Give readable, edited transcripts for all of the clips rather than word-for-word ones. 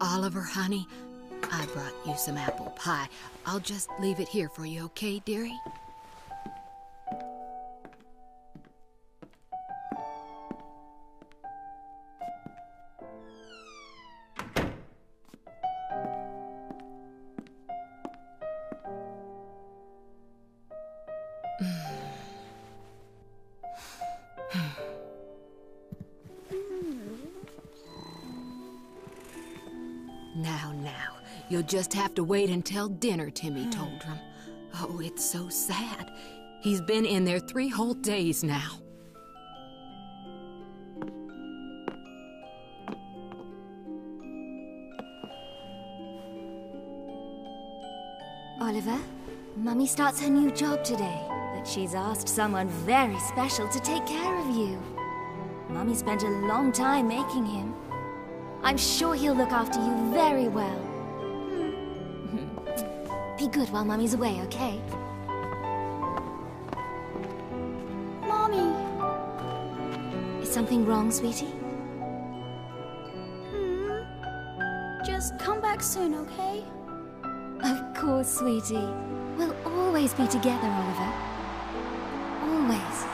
Oliver, honey. I brought you some apple pie. I'll just leave it here for you, okay, dearie? Now, you'll just have to wait until dinner, Timmy told him. Oh, it's so sad. He's been in there 3 whole days now. Oliver, Mummy starts her new job today, but she's asked someone very special to take care of you. Mummy spent a long time making him. I'm sure he'll look after you very well. Be good while Mummy's away, okay? Mommy! Is something wrong, sweetie? Just come back soon, okay? Of course, sweetie. We'll always be together, Oliver. Always.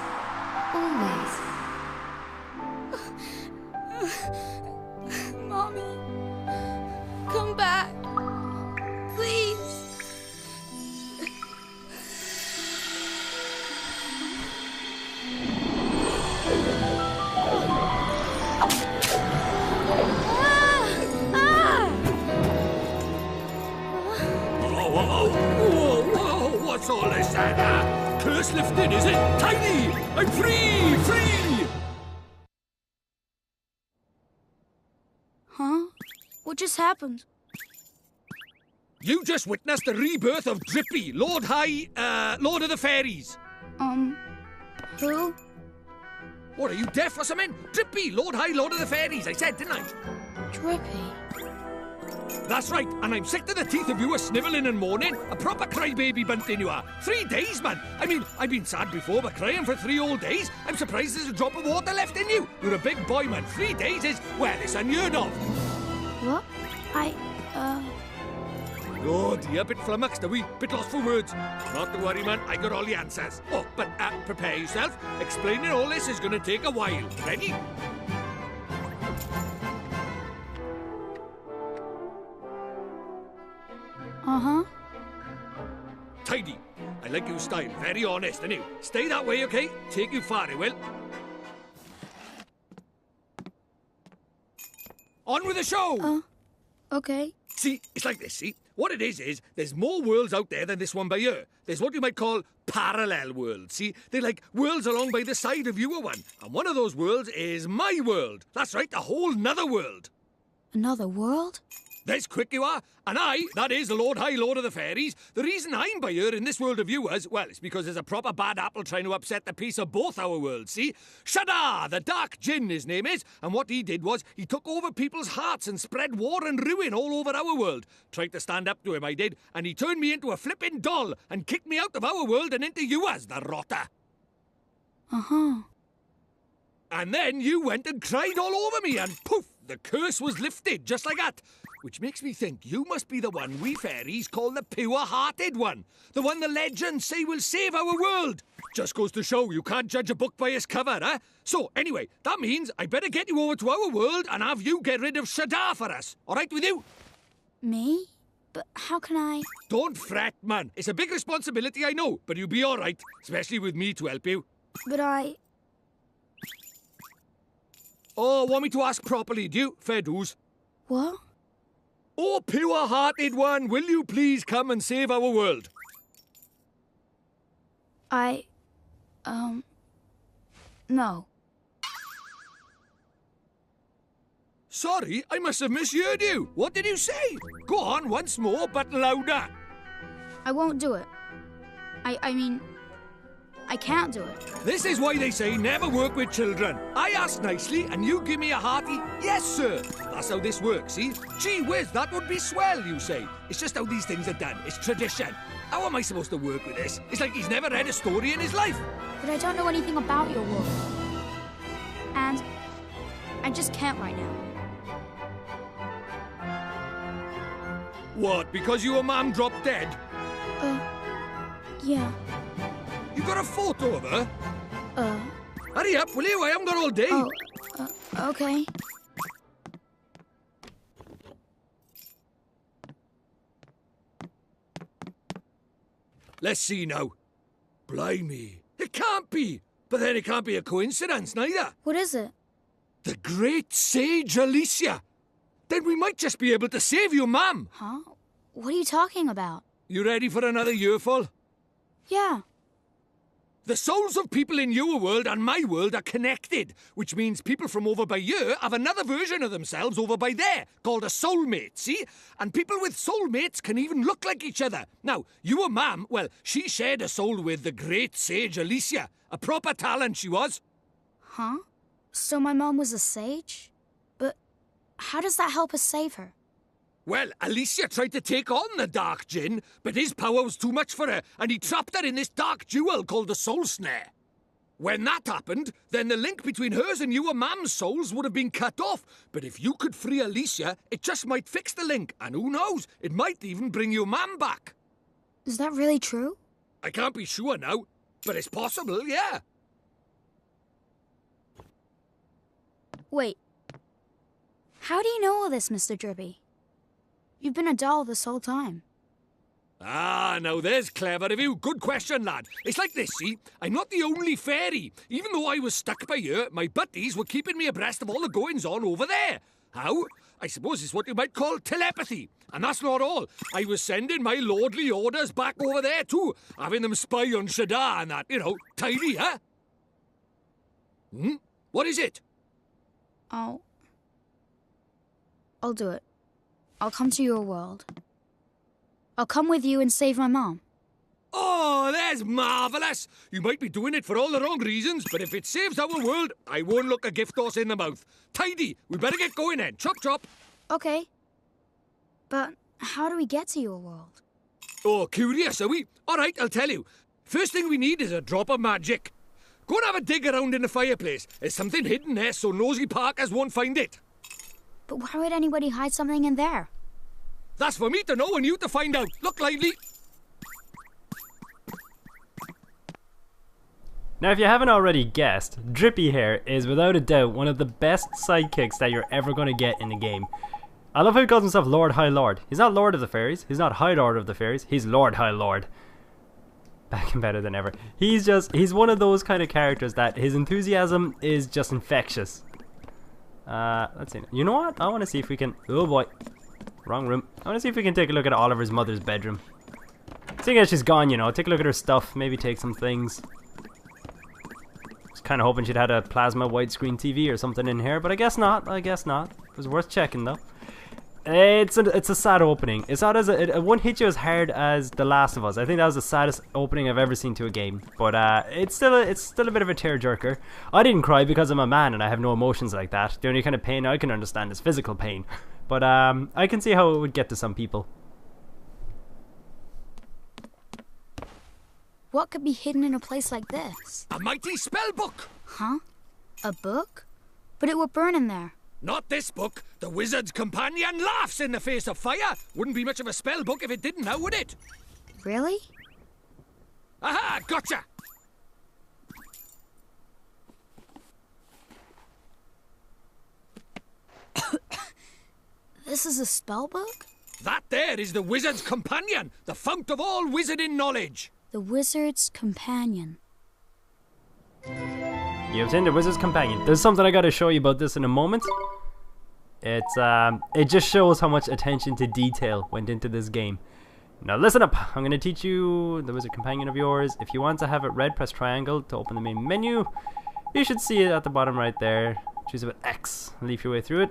Always. Mommy, come back, please. Whoa, what's all this? Curse lifted, is it? Tiny! I'm free! Free! Huh? What just happened? You just witnessed the rebirth of Drippy, Lord of the Fairies. Who? What, are you deaf or something? Drippy, Lord of the Fairies, I said, didn't I? Drippy. That's right, and I'm sick to the teeth of you snivelling and moaning. A proper crybaby bunting you are. 3 days, man. I mean, I've been sad before, but crying for 3 whole days? I'm surprised there's a drop of water left in you. You're a big boy, man. 3 days is, well, it's unheard of. What? Oh dear, bit flummoxed, are we? Bit lost for words. Not to worry, man, I got all the answers. Oh, but prepare yourself. Explaining all this is going to take a while. Ready? Uh-huh. Tidy. I like your style. Very honest, and you. Stay that way, okay? Take you far, it will. On with the show! Okay. See, it's like this, see? What it is there's more worlds out there than this one by here. There's what you might call parallel worlds, see? They're like worlds along by the side of your one. And one of those worlds is my world. That's right, a whole nother world. Another world? There's quick you are. And that is the Lord of the Fairies. The reason I'm by here in this world of yours, well, it's because there's a proper bad apple trying to upset the peace of both our worlds, see? Shadar, the Dark Djinn, his name is. And what he did was, he took over people's hearts and spread war and ruin all over our world. Tried to stand up to him, I did. And he turned me into a flipping doll and kicked me out of our world and into yours, the rotter. Uh-huh. And then you went and cried all over me and poof, the curse was lifted, just like that. Which makes me think you must be the one we fairies call the pure-hearted one. The one the legends say will save our world. Just goes to show you can't judge a book by its cover, eh? So, anyway, that means I better get you over to our world and have you get rid of Shadar for us. All right with you? Me? But how can I... Don't fret, man. It's a big responsibility, I know, but you'll be all right, especially with me to help you. But I... Oh, want me to ask properly, do you? Fair dues. What? Oh, pure-hearted one, will you please come and save our world? No. Sorry, I must have misheard you. What did you say? Go on once more, but louder. I won't do it. I mean, I can't do it. This is why they say never work with children. I ask nicely, and you give me a hearty, yes, sir. That's how this works, see? Gee whiz, that would be swell, you say. It's just how these things are done. It's tradition. How am I supposed to work with this? It's like he's never read a story in his life. But I don't know anything about your world. And I just can't right now. What, because your mum dropped dead? Yeah. You got a photo of her? Hurry up, will you? I haven't got all day. Okay. Let's see now. Blimey. It can't be. But then it can't be a coincidence neither. What is it? The Great Sage Alicia. Then we might just be able to save your mum. Huh? What are you talking about? You ready for another earful? Yeah. The souls of people in your world and my world are connected, which means people from over by here have another version of themselves over by there, called a soulmate, see? And people with soulmates can even look like each other. Now, your mum, well, she shared a soul with the Great Sage Alicia. A proper talent she was. Huh? So my mom was a sage? But how does that help us save her? Well, Alicia tried to take on the Dark Djinn, but his power was too much for her, and he trapped her in this dark jewel called the Soul Snare. When that happened, then the link between hers and your mum's souls would have been cut off. But if you could free Alicia, it just might fix the link, and who knows, it might even bring your mum back. Is that really true? I can't be sure now, but it's possible, yeah. Wait. How do you know all this, Mr. Drippy? You've been a doll this whole time. Ah, now there's clever of you. Good question, lad. It's like this, see? I'm not the only fairy. Even though I was stuck by here, my buddies were keeping me abreast of all the goings-on over there. How? I suppose it's what you might call telepathy. And that's not all. I was sending my lordly orders back over there too, having them spy on Shadar and that, you know, tidy, huh? What is it? I'll do it. I'll come to your world. I'll come with you and save my mom. Oh, that's marvellous! You might be doing it for all the wrong reasons, but if it saves our world, I won't look a gift horse in the mouth. Tidy! We better get going then. Chop, chop! Okay. But how do we get to your world? Oh, curious, are we? All right, I'll tell you. First thing we need is a drop of magic. Go and have a dig around in the fireplace. There's something hidden there, so nosy Parkers won't find it. But why would anybody hide something in there? That's for me to know and you to find out. Look lively. Now, if you haven't already guessed, Drippy here is without a doubt one of the best sidekicks that you're ever going to get in the game. I love how he calls himself Lord High Lord. He's not Lord of the Fairies. He's not High Lord of the Fairies. He's Lord High Lord. Back and better than ever. He's one of those kind of characters that his enthusiasm is just infectious. Let's see. You know what? I want to see if we can... Oh boy. Wrong room. I want to see if we can take a look at Oliver's mother's bedroom. Seeing as she's gone, you know, take a look at her stuff. Maybe take some things. Was kind of hoping she'd had a plasma widescreen TV or something in here, but I guess not. I guess not. It was worth checking though. It's a sad opening. It's not it won't hit you as hard as The Last of Us. I think that was the saddest opening I've ever seen to a game. But it's still a bit of a tearjerker. I didn't cry because I'm a man and I have no emotions like that. The only kind of pain I can understand is physical pain. But I can see how it would get to some people. What could be hidden in a place like this? A mighty spell book. Huh? A book? But it would burn in there. Not this book. The Wizard's Companion laughs in the face of fire. Wouldn't be much of a spell book if it didn't now, would it? Really? Aha, gotcha! This is a spell book? That there is the Wizard's Companion, the fount of all wizarding knowledge. The Wizard's Companion. You obtained the Wizard's Companion. There's something I gotta show you about this in a moment. It just shows how much attention to detail went into this game. Now listen up, I'm gonna teach you the Wizard Companion of yours. If you want to have it read, press triangle to open the main menu. You should see it at the bottom right there. Choose about X, leaf your way through it.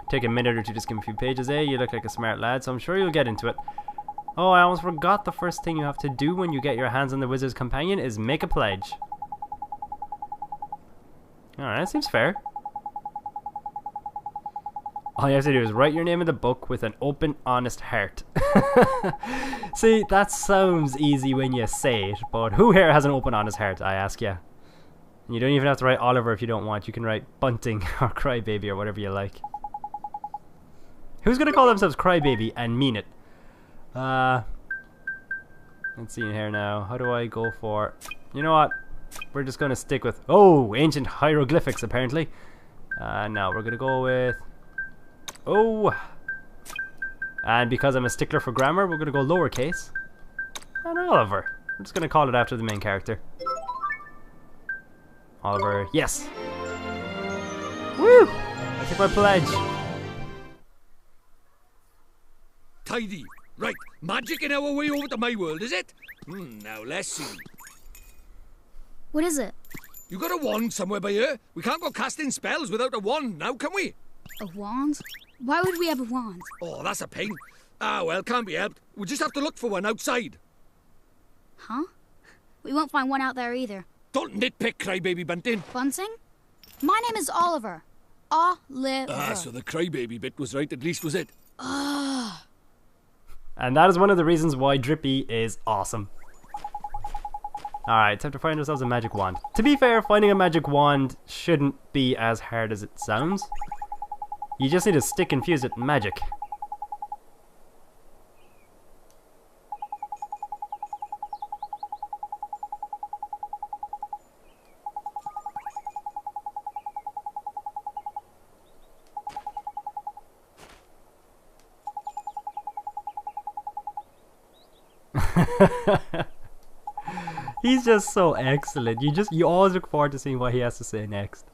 Take a minute or two to skim a few pages, eh? You look like a smart lad, so I'm sure you'll get into it. Oh, I almost forgot the first thing you have to do when you get your hands on the Wizard's Companion is make a pledge. Alright, seems fair. All you have to do is write your name in the book with an open, honest heart. See, that sounds easy when you say it, but who here has an open, honest heart, I ask ya? You don't even have to write Oliver if you don't want. You can write Bunting or Crybaby or whatever you like. Who's gonna call themselves Crybaby and mean it? Let's see in here now. How do I go for... You know what? We're just gonna stick with... Oh, ancient hieroglyphics apparently. Now we're gonna go with... Oh! And because I'm a stickler for grammar, we're gonna go lowercase. And Oliver. We're just gonna call it after the main character. Oliver, yes! Woo! I take my pledge. Tidy. Right, magic in our way over to my world, is it? Now let's see. What is it? You got a wand somewhere by here? We can't go casting spells without a wand now, can we? A wand? Why would we have a wand? Oh, that's a pain. Ah, well, can't be helped. We'll just have to look for one outside. Huh? We won't find one out there either. Don't nitpick, Crybaby Bunting. Bunting? My name is Oliver. Oliver. Ah, so the Crybaby bit was right, at least was it? And that is one of the reasons why Drippy is awesome. Alright, time to find ourselves a magic wand. To be fair, finding a magic wand shouldn't be as hard as it sounds. You just need to stick and fuse it in magic. He's just so excellent. You always look forward to seeing what he has to say next.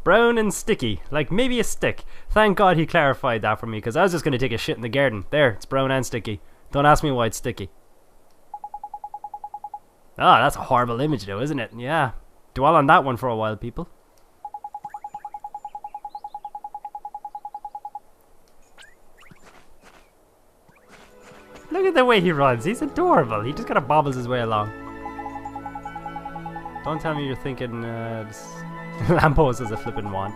Brown and sticky, like maybe a stick. Thank God he clarified that for me, because I was just going to take a shit in the garden. There, it's brown and sticky. Don't ask me why it's sticky. Ah, that's a horrible image though, isn't it? Yeah. Dwell on that one for a while, people. Look at the way he runs. He's adorable. He just kind of bobbles his way along. Don't tell me you're thinking this lamppost is a flippin' wand.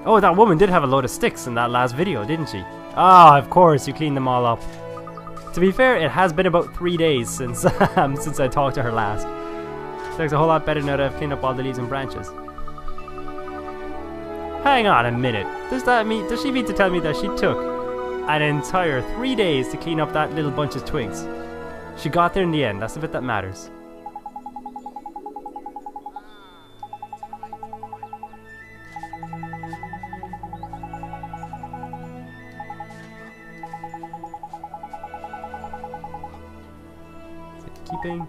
Oh, that woman did have a load of sticks in that last video, didn't she? Ah, of course, you cleaned them all up. To be fair, it has been about 3 days since since I talked to her last. It looks a whole lot better now that I've cleaned up all the leaves and branches. Hang on a minute. Does she mean to tell me that she took an entire 3 days to clean up that little bunch of twigs? She got there in the end. That's the bit that matters. Keeping.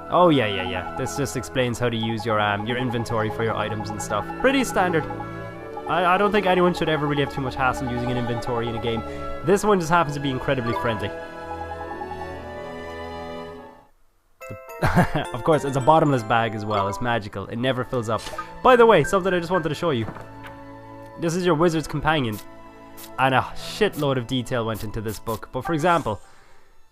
Oh yeah. This just explains how to use your inventory for your items and stuff. Pretty standard. I don't think anyone should ever really have too much hassle using an inventory in a game. This one just happens to be incredibly friendly. Of course, it's a bottomless bag as well. It's magical. It never fills up. By the way, something I just wanted to show you. This is your wizard's companion. And a shitload of detail went into this book. But for example,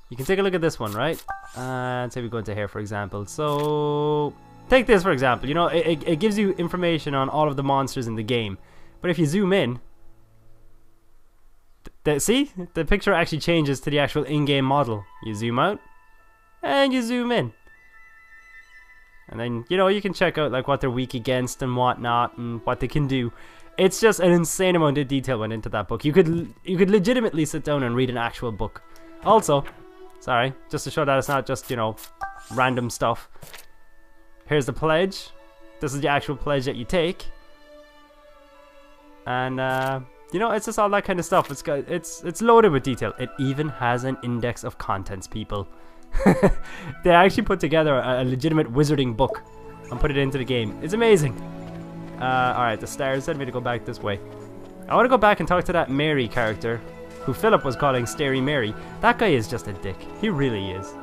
you can take a look at this one, right? And say we go into here, for example. So, take this, for example. You know, it gives you information on all of the monsters in the game. But if you zoom in, see? The picture actually changes to the actual in-game model. You zoom out, and you zoom in. And then, you know, you can check out like what they're weak against and whatnot, and what they can do. It's just an insane amount of detail went into that book. You could legitimately sit down and read an actual book. Also, sorry, just to show that it's not just, you know, random stuff. Here's the pledge. This is the actual pledge that you take. And you know, it's just all that kind of stuff. It's loaded with detail. It even has an index of contents, people. They actually put together a legitimate wizarding book and put it into the game. It's amazing. Alright, the stars sent me to go back this way. I want to go back and talk to that Mary character who Philip was calling Starey Mary. That guy is just a dick. He really is.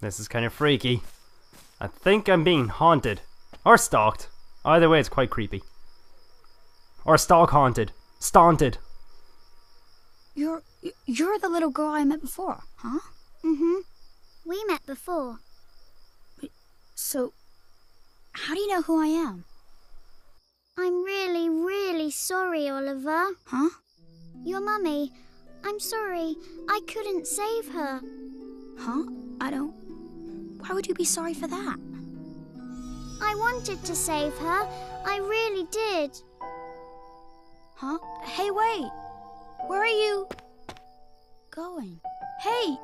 This is kind of freaky. I think I'm being haunted. Or stalked. Either way, it's quite creepy. Or stalk haunted. Staunted. You're the little girl I met before, huh? Mm-hmm. We met before. So, how do you know who I am? I'm really, really sorry, Oliver. Huh? Your mummy. I'm sorry. I couldn't save her. Huh? I don't... Why would you be sorry for that? I wanted to save her. I really did. Huh? Hey, wait! Where are you... going? Hey!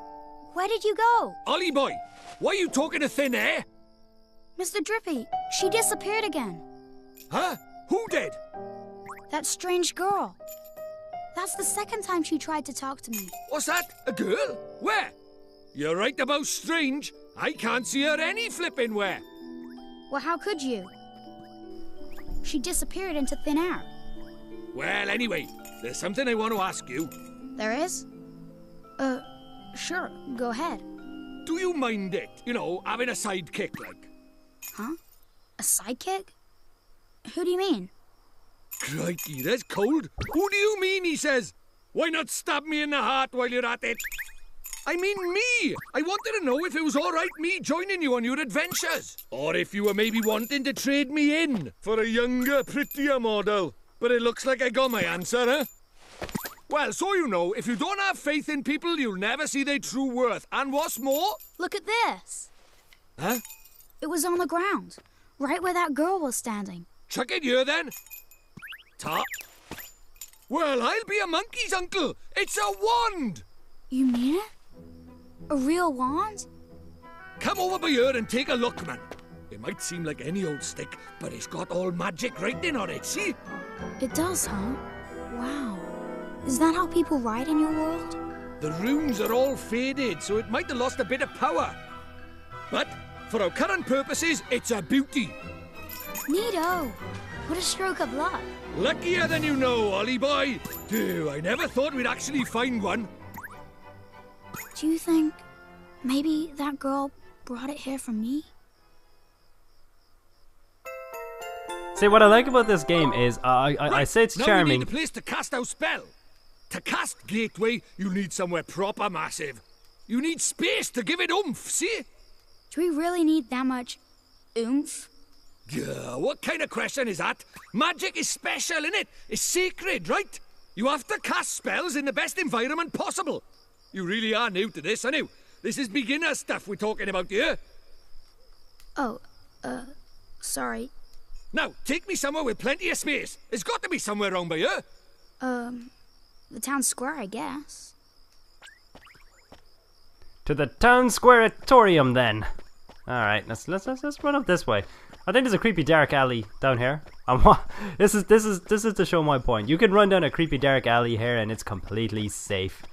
Where did you go? Ollie boy, why are you talking to thin air? Mr. Drippy, she disappeared again. Huh? Who did? That strange girl. That's the second time she tried to talk to me. What's that? A girl? Where? You're right about strange. I can't see her any flipping where. Well, how could you? She disappeared into thin air. Well, anyway, there's something I want to ask you. There is? Sure, go ahead. Do you mind it? You know, having a sidekick like? Huh? A sidekick? Who do you mean? Crikey, that's cold. Who do you mean, he says? Why not stab me in the heart while you're at it? I mean me! I wanted to know if it was alright me joining you on your adventures. Or if you were maybe wanting to trade me in for a younger, prettier model. But it looks like I got my answer, huh? Well, so you know, if you don't have faith in people, you'll never see their true worth. And what's more... Look at this. Huh? It was on the ground, right where that girl was standing. Chuck it here, then. Ta. Well, I'll be a monkey's uncle. It's a wand. You mean it? A real wand? Come over by here and take a look, man. It might seem like any old stick, but it's got all magic writing on it, see? It does, huh? Wow. Is that how people write in your world? The runes are all faded, so it might have lost a bit of power. But for our current purposes, it's a beauty. Neato. What a stroke of luck. Luckier than you know, Ollie boy. Phew, I never thought we'd actually find one. Do you think maybe that girl brought it here for me? See, what I like about this game is, I say it's now charming. We need a place to cast our spell. To cast Gateway, you need somewhere proper massive. You need space to give it oomph, see? Do we really need that much oomph? What kind of question is that? Magic is special, innit? It's sacred, right? You have to cast spells in the best environment possible. You really are new to this, aren't you? This is beginner stuff we're talking about here. Oh, sorry. Now, take me somewhere with plenty of space. There's got to be somewhere around by here. The town square, I guess. To the town square-atorium, then. Alright, let's run up this way. I think there's a creepy dark alley down here. This is to show my point. You can run down a creepy dark alley here and it's completely safe.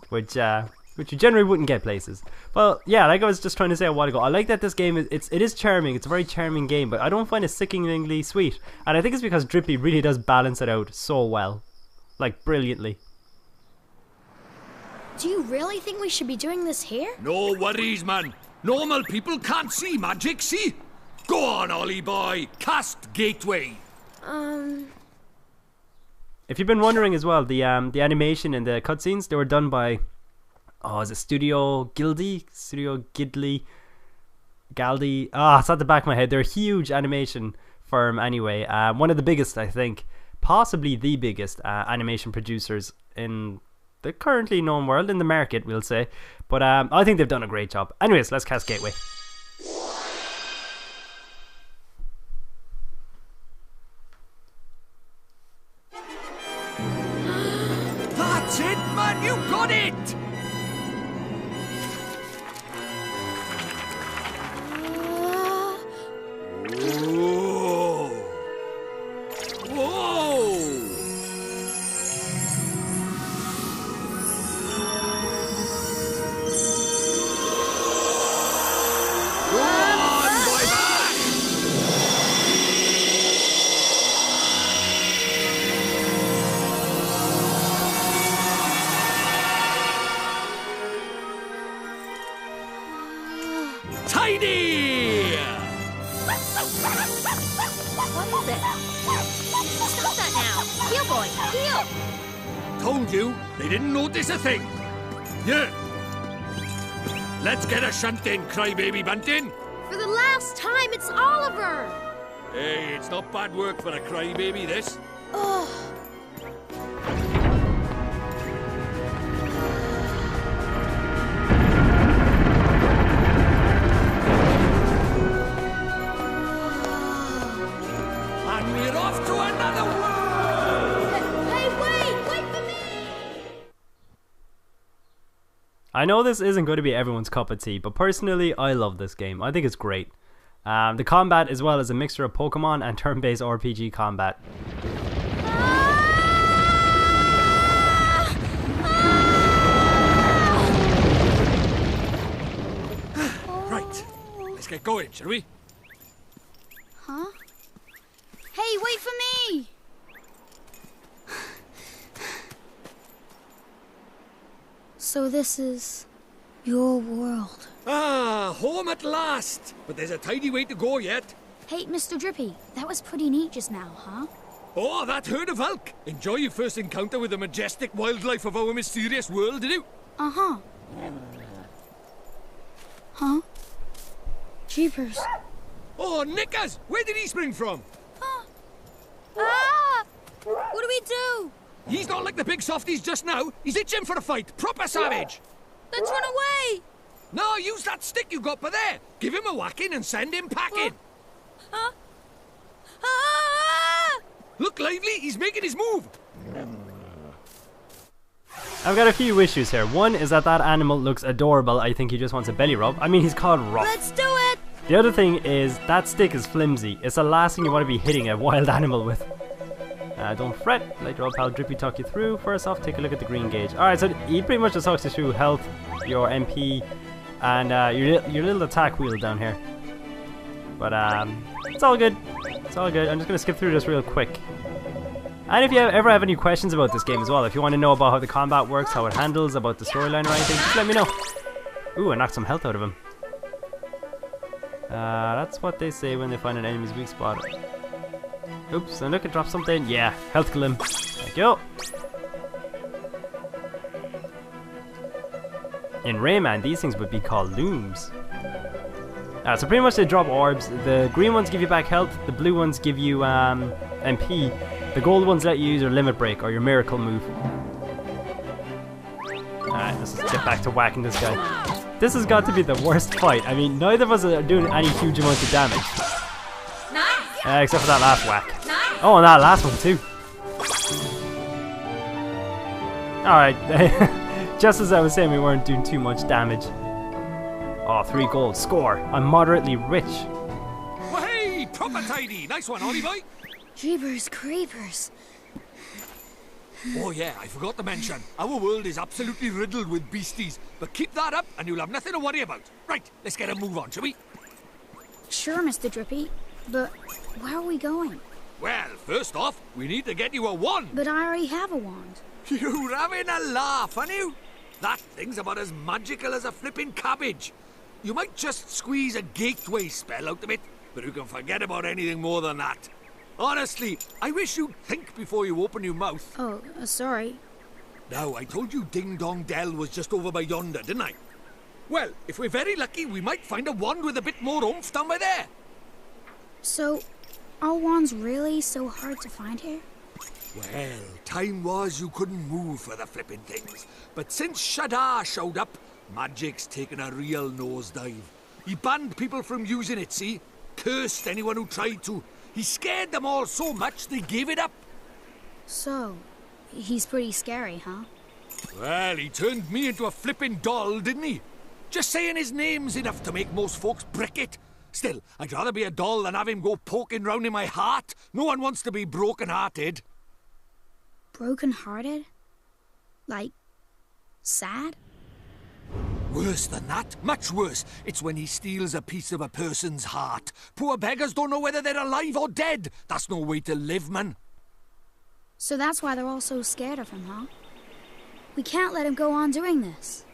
Which you generally wouldn't get places. Well, yeah, like I was just trying to say a while ago, I like that this game it is charming. It's a very charming game, but I don't find it sickeningly sweet. And I think it's because Drippy really does balance it out so well. Like, brilliantly. Do you really think we should be doing this here? No worries, man. Normal people can't see magic, see? Go on, Ollie boy. Cast Gateway. If you've been wondering as well, the animation and the cutscenes, they were done by, is it Studio Ghibli? Studio Ghibli? Galdi? It's at the back of my head. They're a huge animation firm anyway. One of the biggest, I think. Possibly the biggest animation producers in the currently known world, in the market, we'll say. But I think they've done a great job. Anyways, let's cast Gateway. That's it, man! You got it! Whoa! Whoa! Tidy! What is it? Stop that now! Heel, boy! Heel! Told you, they didn't notice a thing. Yeah. Let's get a shunt in, crybaby bunting. For the last time, it's Oliver! Hey, it's not bad work for a crybaby, this. Oh. And we're off to another world! Hey, wait for me! I know this isn't going to be everyone's cup of tea, but personally, I love this game. I think it's great. The combat as well is a mixture of Pokemon and turn-based RPG combat. Right, let's get going, shall we? Huh? Hey, wait for me! So this is your world. Ah, home at last! But there's a tidy way to go yet. Hey, Mr. Drippy, that was pretty neat just now, huh? Oh, that herd of elk! Enjoy your first encounter with the majestic wildlife of our mysterious world, did you? Uh-huh. Huh? Jeepers. Oh, Nickers! Where did he spring from? Ah! What do we do? He's not like the big softies just now. He's itching for a fight. Proper savage. Let's run away! No, use that stick you got by there. Give him a whacking and send him packing. Huh? Ah! Look lively, he's making his move. I've got a few issues here. One is that animal looks adorable. I think he just wants a belly rub. I mean, he's called Ruff. Let's do it! The other thing is that stick is flimsy. It's the last thing you want to be hitting a wild animal with. Don't fret, let your old pal Drippy talk you through. First off, take a look at the green gauge. Alright, so he pretty much just talks you through health, your MP, and your little attack wheel down here. But it's all good. It's all good. I'm just going to skip through this real quick. And if you ever have any questions about this game as well, if you want to know about how the combat works, how it handles, about the storyline or anything, just let me know. Ooh, I knocked some health out of him. That's what they say when they find an enemy's weak spot. Oops, and look, it dropped something. Yeah, health glim. Thank you. In Rayman, these things would be called looms. So pretty much they drop orbs. The green ones give you back health. The blue ones give you MP. The gold ones let you use your limit break or your miracle move. Alright, let's just get back to whacking this guy. This has got to be the worst fight. I mean, neither of us are doing any huge amount of damage. Except for that last whack. Oh, and that last one too. Alright, just as I was saying we weren't doing too much damage. Oh, 3 gold. Score. I'm moderately rich. Well, hey, proper tidy. Nice one, Ollie boy. Jeepers creepers. Oh yeah, I forgot to mention. Our world is absolutely riddled with beasties. But keep that up and you'll have nothing to worry about. Right, let's get a move on, shall we? Sure, Mr. Drippy, but where are we going? Well, first off, we need to get you a wand. But I already have a wand. You're having a laugh, aren't you? That thing's about as magical as a flipping cabbage. You might just squeeze a gateway spell out of it, but you can forget about anything more than that. Honestly, I wish you'd think before you open your mouth. Oh, sorry. Now, I told you Ding Dong Dell was just over by yonder, didn't I? Well, if we're very lucky, we might find a wand with a bit more oomph down by there. So, are wands really so hard to find here? Well, time was you couldn't move for the flipping things. But since Shadar showed up, magic's taken a real nosedive. He banned people from using it, see? Cursed anyone who tried to. He scared them all so much they gave it up. So, he's pretty scary, huh? Well, he turned me into a flipping doll, didn't he? Just saying his name's enough to make most folks brick it. Still, I'd rather be a doll than have him go poking round in my heart. No one wants to be broken-hearted. Broken-hearted? Like, sad? Worse than that, much worse. It's when he steals a piece of a person's heart. Poor beggars don't know whether they're alive or dead. That's no way to live, man. So that's why they're all so scared of him, huh? We can't let him go on doing this.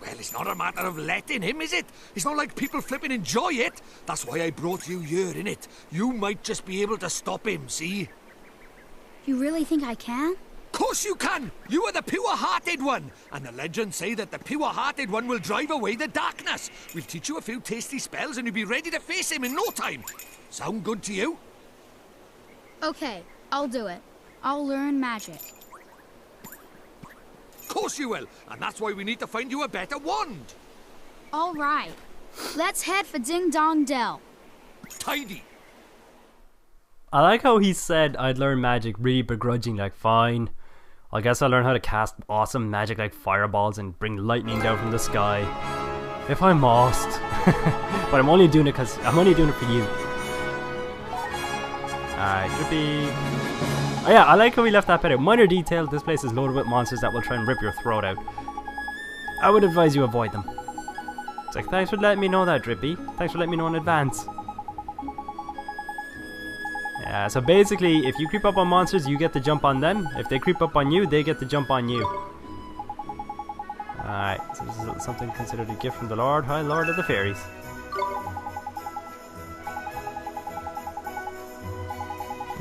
Well, it's not a matter of letting him, is it? It's not like people flipping enjoy it. That's why I brought you here, innit? You might just be able to stop him, see? You really think I can? Course you can! You are the pure-hearted one! And the legends say that the pure-hearted one will drive away the darkness. We'll teach you a few tasty spells and you'll be ready to face him in no time. Sound good to you? Okay, I'll do it. I'll learn magic. Course you will, and that's why we need to find you a better wand. All right. Let's head for Ding Dong Dell. Tidy. I like how he said I'd learn magic really begrudging, like, fine. I guess I'll learn how to cast awesome magic like fireballs and bring lightning down from the sky. If I must. But I'm only doing it for you. Alright, Drippy. Oh yeah, I like how we left that bit out. Minor detail, this place is loaded with monsters that will try and rip your throat out. I would advise you avoid them. It's like, thanks for letting me know that, Drippy. Thanks for letting me know in advance. Yeah, so basically, if you creep up on monsters, you get to jump on them. If they creep up on you, they get to jump on you. Alright, so this is something considered a gift from the Lord, High Lord of the Fairies.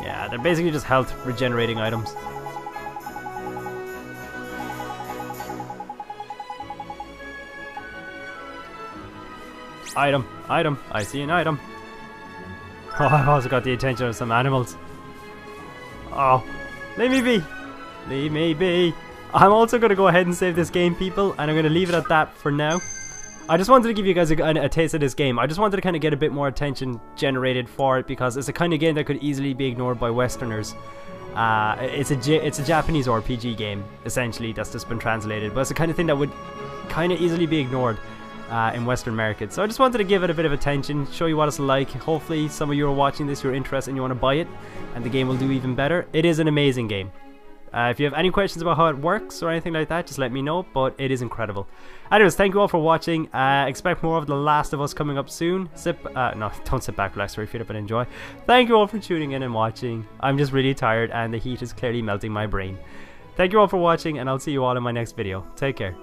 Yeah, they're basically just health regenerating items. Item, item, I see an item. Oh, I've also got the attention of some animals. Oh, leave me be. Leave me be. I'm also going to go ahead and save this game, people, and I'm going to leave it at that for now. I just wanted to give you guys a taste of this game. I just wanted to kind of get a bit more attention generated for it because it's a kind of game that could easily be ignored by Westerners. It's a Japanese RPG game, essentially, that's just been translated, but it's the kind of thing that would kind of easily be ignored in Western markets. So I just wanted to give it a bit of attention, show you what it's like. Hopefully some of you are watching this, you're interested and you want to buy it, and the game will do even better. It is an amazing game. If you have any questions about how it works or anything like that, just let me know, but it is incredible. Anyways, thank you all for watching. Expect more of The Last of Us coming up soon. No, don't sit back, relax, throw your feet up and enjoy. Thank you all for tuning in and watching. I'm just really tired and the heat is clearly melting my brain. Thank you all for watching, and I'll see you all in my next video. Take care.